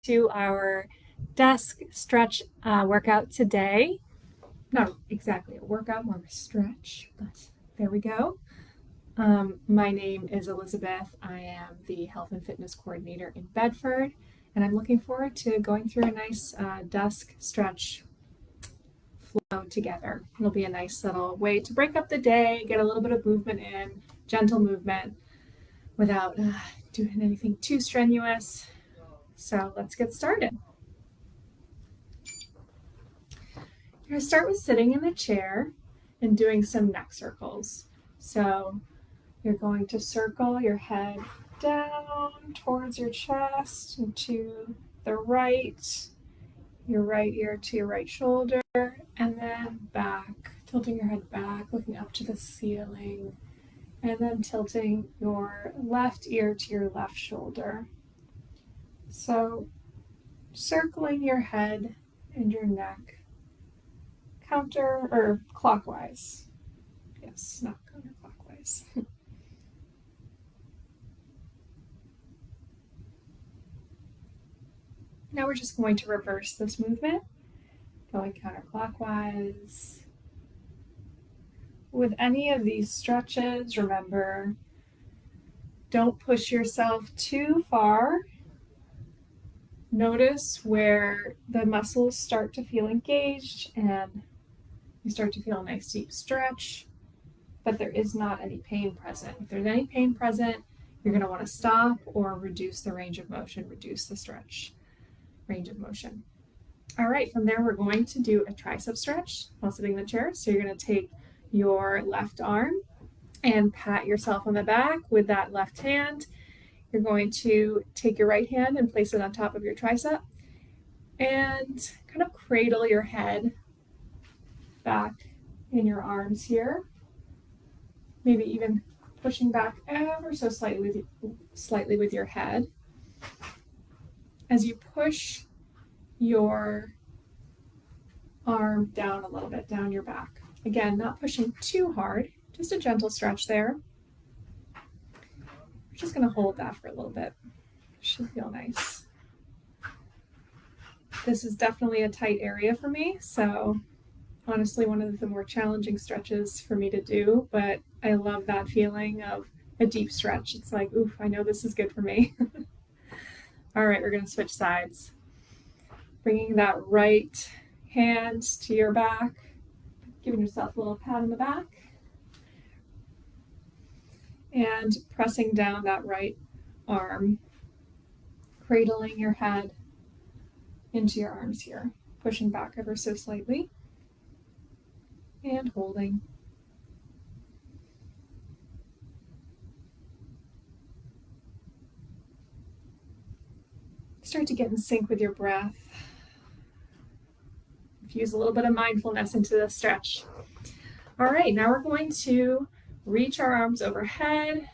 to our desk stretch workout today. Not exactly a workout, more of a stretch, but there we go. My name is Elizabeth. I am the health and fitness coordinator in Bedford, and I'm looking forward to going through a nice desk stretch flow together. It'll be a nice little way to break up the day, get a little bit of movement in, gentle movement without doing anything too strenuous. So let's get started. You're going to start with sitting in the chair and doing some neck circles. So you're going to circle your head down towards your chest and to the right, your right ear to your right shoulder, and then back, tilting your head back, looking up to the ceiling, and then tilting your left ear to your left shoulder. So circling your head and your neck counter or clockwise. Yes, not counterclockwise. Now we're just going to reverse this movement, going counterclockwise. With any of these stretches, remember, don't push yourself too far. Notice where the muscles start to feel engaged and you start to feel a nice deep stretch, but there is not any pain present. If there's any pain present, you're going to want to stop or reduce the range of motion, reduce the stretch range of motion. All right, from there, we're going to do a tricep stretch while sitting in the chair. So you're going to take your left arm and pat yourself on the back with that left hand. You're going to take your right hand and place it on top of your tricep and kind of cradle your head back in your arms here. Maybe even pushing back ever so slightly with your head. As you push your arm down a little bit, down your back. Again, not pushing too hard, just a gentle stretch there. We're just going to hold that for a little bit. Should feel nice. This is definitely a tight area for me, so honestly one of the more challenging stretches for me to do, but I love that feeling of a deep stretch. It's like, oof, I know this is good for me. All right, we're going to switch sides. Bringing that right hand to your back, giving yourself a little pat on the back, and pressing down that right arm, cradling your head into your arms here, pushing back ever so slightly, and holding. Start to get in sync with your breath. Infuse a little bit of mindfulness into this stretch. All right, now we're going to reach our arms overhead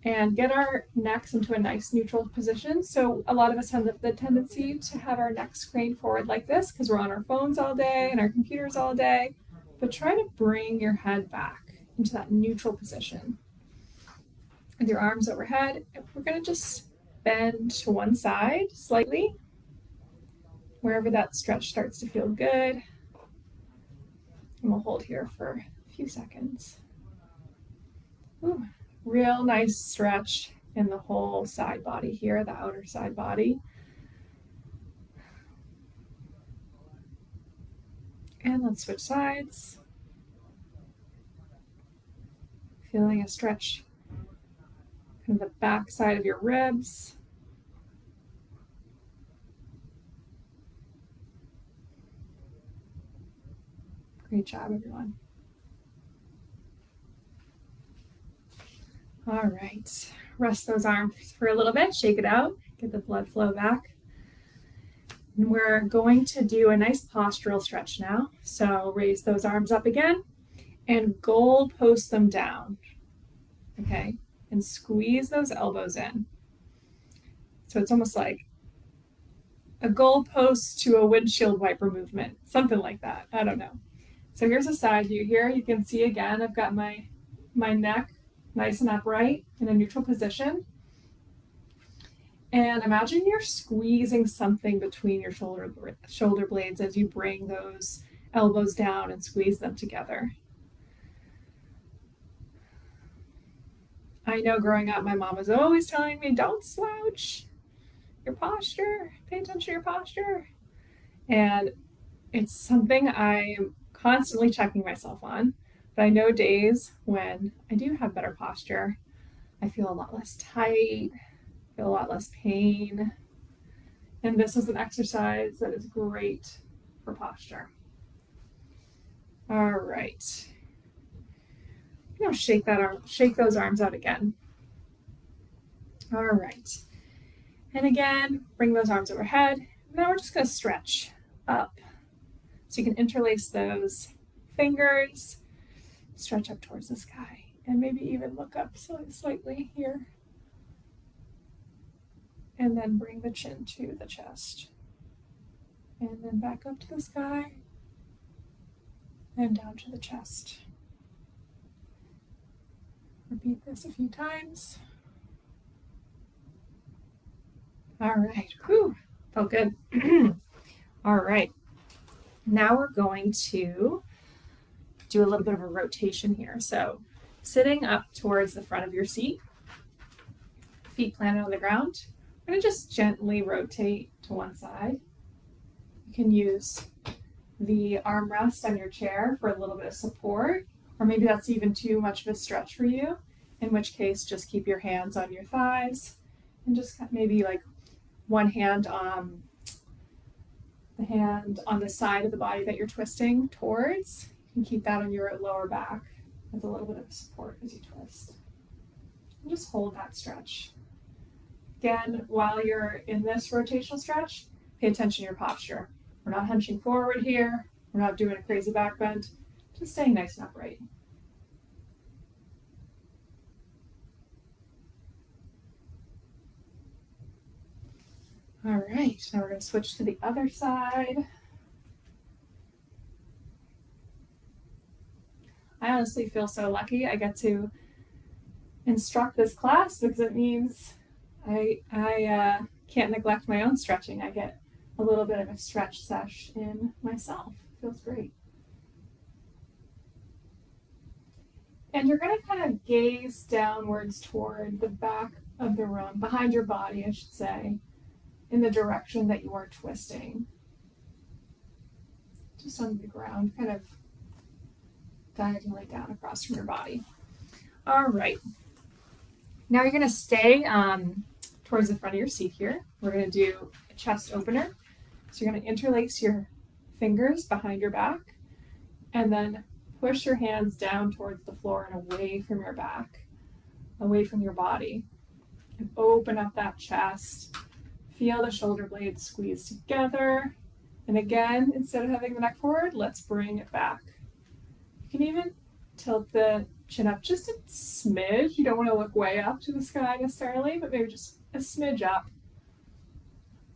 and get our necks into a nice neutral position. So a lot of us have the tendency to have our necks craned forward like this because we're on our phones all day and our computers all day, but try to bring your head back into that neutral position. With your arms overhead, we're going to just bend to one side slightly, wherever that stretch starts to feel good. And we'll hold here for a few seconds. Ooh, real nice stretch in the whole side body here, the outer side body. And let's switch sides. Feeling a stretch in the back side of your ribs. Great job, everyone. All right, rest those arms for a little bit, shake it out, get the blood flow back. And we're going to do a nice postural stretch now. So raise those arms up again and goal post them down, okay? And squeeze those elbows in. So it's almost like a goal post to a windshield wiper movement, something like that, I don't know. So here's a side view here. You can see again, I've got my neck nice and upright in a neutral position. And imagine you're squeezing something between your shoulder blades as you bring those elbows down and squeeze them together. I know growing up, my mom was always telling me, don't slouch your posture, pay attention to your posture. And it's something I'm constantly checking myself on. But I know days when I do have better posture, I feel a lot less tight, feel a lot less pain. And this is an exercise that is great for posture. All right. Now shake those arms out again. All right. And again, bring those arms overhead. Now we're just going to stretch up. So you can interlace those fingers, stretch up towards the sky, and maybe even look up slightly here. And then bring the chin to the chest. And then back up to the sky and down to the chest. Repeat this a few times. All right, whew, felt good. All right, now we're going to do a little bit of a rotation here. So sitting up towards the front of your seat, feet planted on the ground, I'm gonna just gently rotate to one side. You can use the armrest on your chair for a little bit of support, or maybe that's even too much of a stretch for you, in which case just keep your hands on your thighs and just maybe like one hand on the side of the body that you're twisting towards. You can keep that on your lower back as a little bit of support as you twist. And just hold that stretch. Again, while you're in this rotational stretch, pay attention to your posture. We're not hunching forward here. We're not doing a crazy back bend. Just staying nice and upright. All right, now we're going to switch to the other side. I honestly feel so lucky I get to instruct this class because it means I can't neglect my own stretching. I get a little bit of a stretch sesh in myself. It feels great. And you're going to kind of gaze downwards toward the back of the room, behind your body, I should say, in the direction that you are twisting. Just on the ground, kind of diagonally down across from your body. All right. Now you're going to stay towards the front of your seat here. We're going to do a chest opener. So you're going to interlace your fingers behind your back and then push your hands down towards the floor and away from your back, away from your body. And open up that chest. Feel the shoulder blades squeeze together. And again, instead of having the neck forward, let's bring it back. You can even tilt the chin up just a smidge. You don't want to look way up to the sky necessarily, but maybe just a smidge up.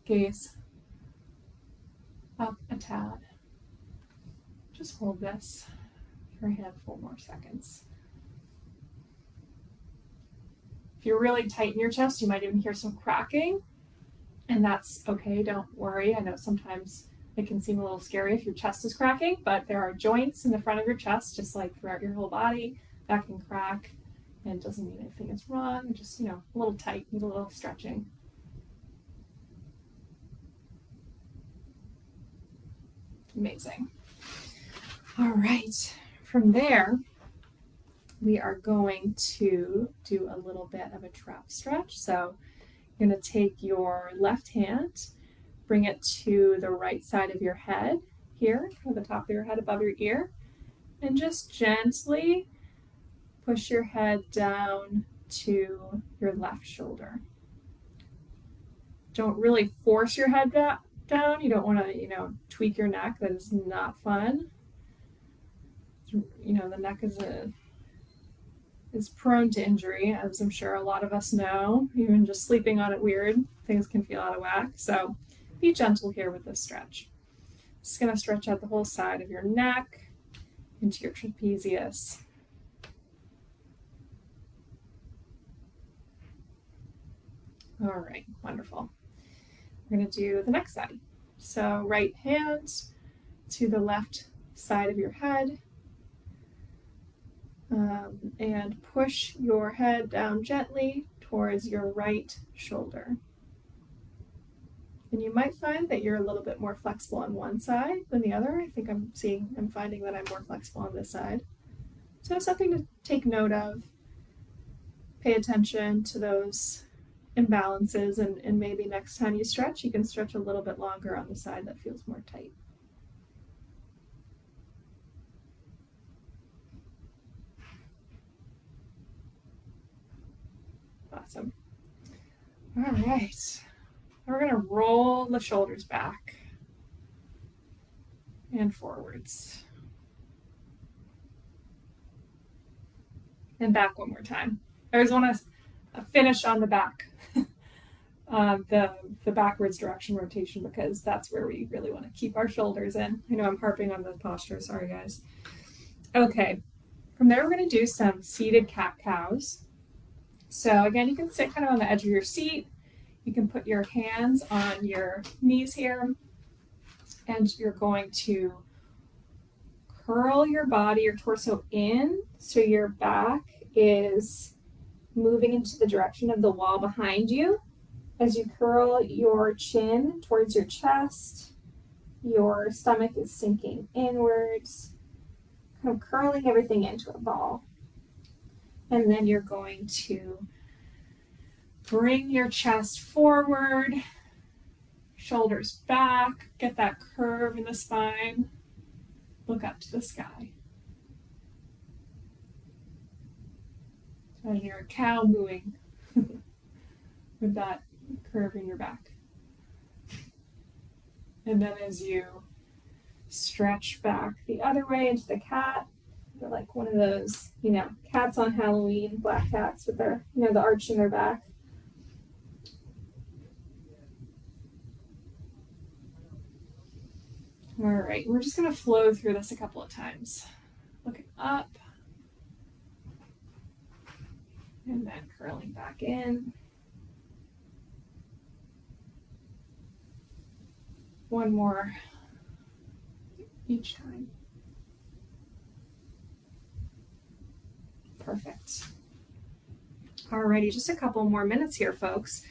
Gaze up a tad. Just hold this for a handful more seconds. If you're really tight in your chest, you might even hear some cracking, and that's okay, don't worry. I know sometimes it can seem a little scary if your chest is cracking, but there are joints in the front of your chest, just like throughout your whole body, that can crack, and it doesn't mean anything is wrong, just, a little tight, need a little stretching. Amazing. All right, from there, we are going to do a little bit of a trap stretch. So you're going to take your left hand, bring it to the right side of your head here, or the top of your head above your ear, and just gently push your head down to your left shoulder. Don't really force your head down. You don't want to, tweak your neck. That is not fun. The neck is prone to injury, as I'm sure a lot of us know. Even just sleeping on it weird, things can feel out of whack. So be gentle here with this stretch. Just going to stretch out the whole side of your neck into your trapezius. All right, wonderful. We're going to do the next side. So right hand to the left side of your head, and push your head down gently towards your right shoulder. And you might find that you're a little bit more flexible on one side than the other. I think I'm finding that I'm more flexible on this side. So something to take note of. Pay attention to those imbalances, and maybe next time you stretch, you can stretch a little bit longer on the side that feels more tight. Awesome. All right. We're going to roll the shoulders back and forwards. And back one more time. I always want to finish on the back, the backwards direction rotation, because that's where we really want to keep our shoulders in. I know I'm harping on the posture. Sorry, guys. Okay. From there, we're going to do some seated cat-cows. So again, you can sit kind of on the edge of your seat. You can put your hands on your knees here, and you're going to curl your body, your torso in, so your back is moving into the direction of the wall behind you. As you curl your chin towards your chest, your stomach is sinking inwards, kind of curling everything into a ball. And then you're going to bring your chest forward, shoulders back, get that curve in the spine, look up to the sky. And you're a cow mooing with that curve in your back. And then as you stretch back the other way into the cat, you're like one of those, cats on Halloween, black cats with their, the arch in their back. All right, we're just going to flow through this a couple of times. Looking up. And then curling back in. One more each time. Perfect. Alrighty, just a couple more minutes here, folks.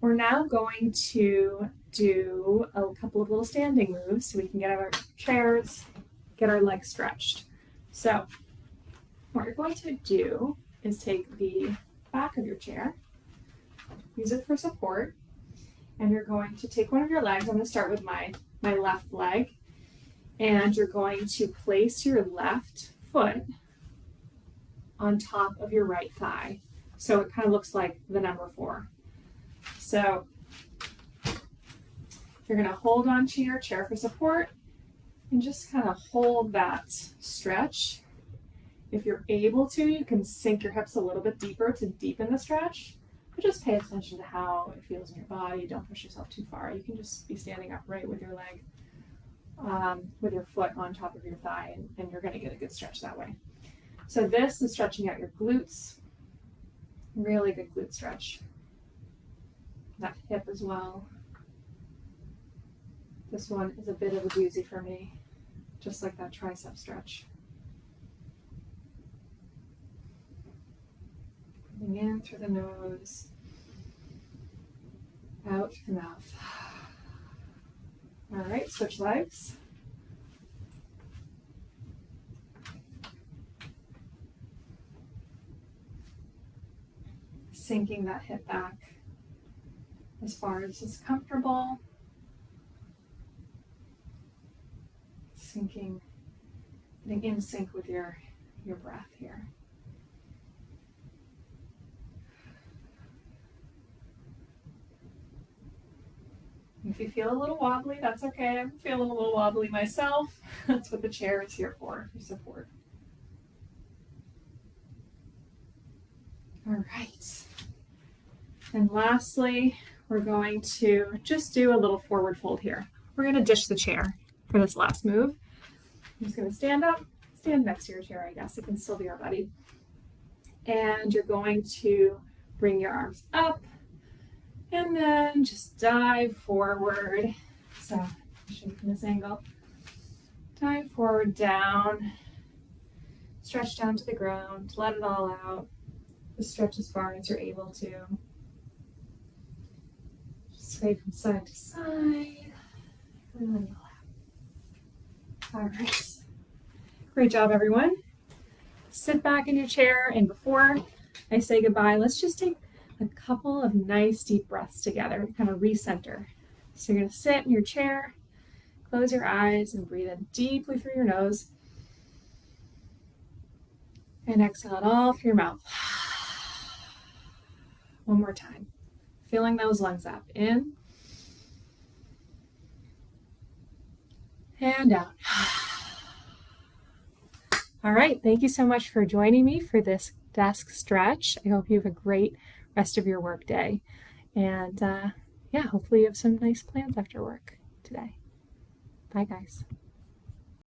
We're now going to do a couple of little standing moves so we can get out of our chairs, get our legs stretched. So what you're going to do is take the back of your chair, use it for support, and you're going to take one of your legs. I'm going to start with my left leg, and you're going to place your left foot on top of your right thigh. So it kind of looks like the number 4. So you're going to hold on to your chair for support and just kind of hold that stretch. If you're able to, you can sink your hips a little bit deeper to deepen the stretch, but just pay attention to how it feels in your body. Don't push yourself too far. You can just be standing upright with your leg, with your foot on top of your thigh, and you're going to get a good stretch that way. So this is stretching out your glutes. Really good glute stretch. That hip as well. This one is a bit of a doozy for me, just like that tricep stretch. Breathing in through the nose, out through the mouth. All right, switch legs. Sinking that hip back as far as is comfortable. Sinking, getting in sync with your breath here. If you feel a little wobbly, that's okay. I'm feeling a little wobbly myself. That's what the chair is here for support. All right. And lastly, we're going to just do a little forward fold here. We're going to dish the chair for this last move. I'm just going to stand up, stand next to your chair, I guess. It can still be our buddy. And you're going to bring your arms up, And then just dive forward. So I'll show you from this angle. Dive forward, down. Stretch down to the ground. Let it all out. Just stretch as far as you're able to. Just sway from side to side. And then you'll have. All right. Great job, everyone. Sit back in your chair, and before I say goodbye, let's just take a couple of nice deep breaths together, kind of recenter. So you're going to sit in your chair, close your eyes, and breathe in deeply through your nose. And exhale it all through your mouth. One more time. Filling those lungs up. In. And out. All right. Thank you so much for joining me for this desk stretch. I hope you have a great rest of your work day. And yeah, hopefully you have some nice plans after work today. Bye, guys.